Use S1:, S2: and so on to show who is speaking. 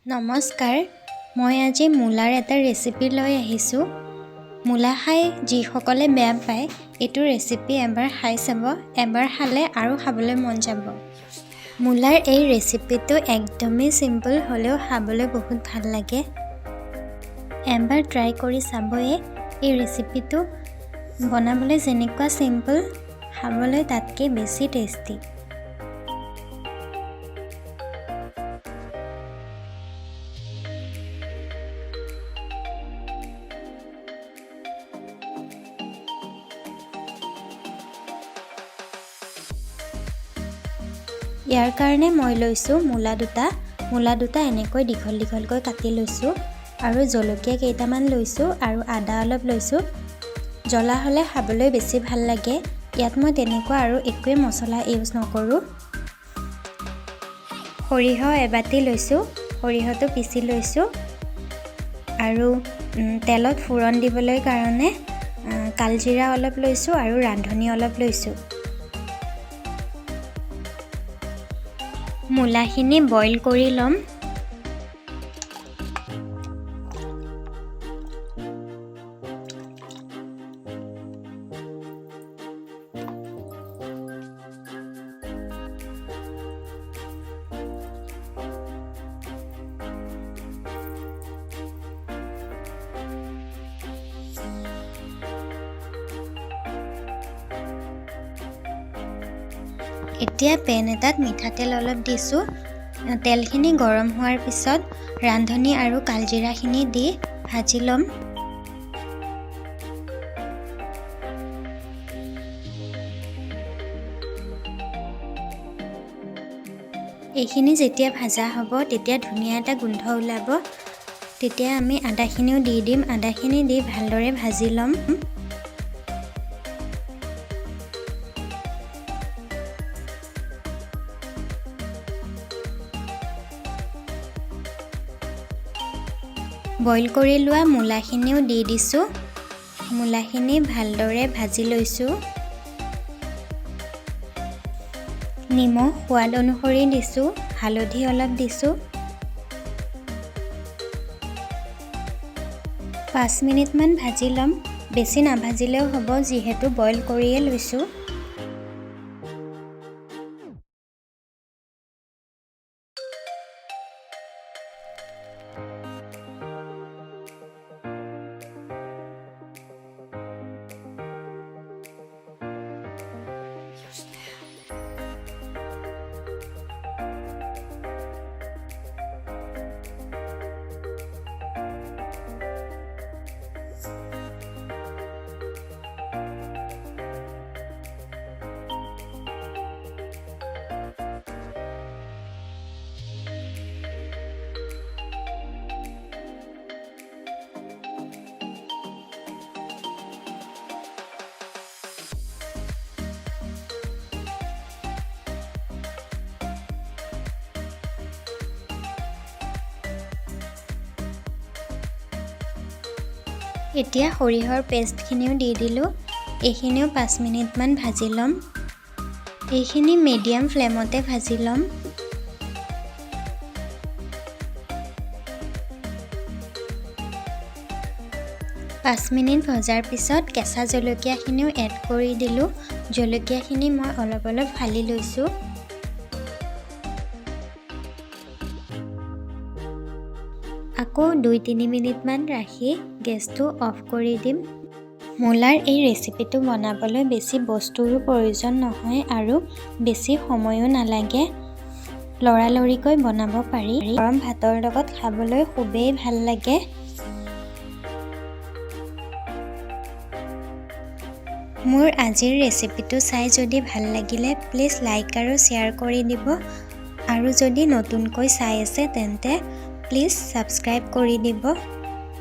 S1: নমস্কাৰ, মই আজি মূলাৰ এটা ৰেচিপি লৈ আহিছোঁ। মূলা খাই যিসকলে বেয়া পায়, এইটো ৰেচিপি এবাৰ খাই চাব, এবাৰ খালে আৰু খাবলৈ মন যাব। মূলাৰ এই ৰেচিপিটো একদমেই চিম্পল হ'লেও খাবলৈ বহুত ভাল লাগে। এবাৰ ট্ৰাই কৰি চাবয়ে। এই ৰেচিপিটো বনাবলৈ যেনেকুৱা চিম্পল, খাবলৈ তাতকৈ বেছি টেষ্টি। ইয়াৰ কাৰণে মই লৈছোঁ মূলা দুটা এনেকৈ দীঘল দীঘলকৈ কাটি লৈছোঁ আৰু জলকীয়া কেইটামান লৈছোঁ আৰু আদা অলপ লৈছোঁ। জ্বলা হ'লে খাবলৈ বেছি ভাল লাগে। ইয়াত মই তেনেকুৱা আৰু একোৱেই মছলা ইউজ নকৰোঁ। সৰিয়হ এবাটি লৈছোঁ, সৰিয়হটো পিচি লৈছোঁ আৰু তেলত ফোৰণ দিবলৈ কাৰণে কালজিৰা অলপ লৈছোঁ আৰু ৰান্ধনি অলপ লৈছোঁ। মূলাখিনি বইল কৰি ল'ম। এতিয়া পেন এটাত মিঠাতেল অলপ দিছোঁ। তেলখিনি গৰম হোৱাৰ পিছত ৰান্ধনি আৰু কালজিৰাখিনি দি ভাজি ল'ম। এইখিনি যেতিয়া ভাজা হ'ব, তেতিয়া ধুনীয়া এটা গোন্ধ ওলাব। তেতিয়া আমি আদাখিনিও দি দিম। আদাখিনি দি ভালদৰে ভাজি ল'ম। বইল কৰি লোৱা মূলাখিনিও দি দিছোঁ। মূলাখিনি ভালদৰে ভাজি লৈছোঁ। নিমখ সোৱাদ অনুসৰি দিছোঁ, হালধি অলপ দিছোঁ। 5 মিনিটমান ভাজি ল'ম। বেছি নাভাজিলেও হ'ব, যিহেতু বইল কৰিয়ে লৈছোঁ। এতিয়া সৰিয়হৰ পেষ্টখিনিও দি দিলোঁ। এইখিনিও 5 মিনিটমান ভাজি ল'ম। এইখিনি মিডিয়াম ফ্লেমতে ভাজি ল'ম। পাঁচ মিনিট ভজাৰ পিছত কেঁচা জলকীয়াখিনিও এড কৰি দিলোঁ। জলকীয়াখিনি মই অলপ অলপ ফালি লৈছোঁ। আকৌ 2-3 মিনিটমান ৰাখি গেছটো অফ কৰি দিম। মূলাৰ এই ৰেচিপিটো বনাবলৈ বেছি বস্তুৰো প্ৰয়োজন নহয় আৰু বেছি সময়ো নালাগে। লৰালৰিকৈ বনাব পাৰি। গৰম ভাতৰ লগত খাবলৈ খুবেই ভাল লাগে। মোৰ আজিৰ ৰেচিপিটো চাই যদি ভাল লাগিলে প্লিজ লাইক আৰু শ্বেয়াৰ কৰি দিব। আৰু যদি নতুনকৈ চাই আছে তেন্তে প্লিজ ছাবস্ক্ৰাইব কৰি দিব।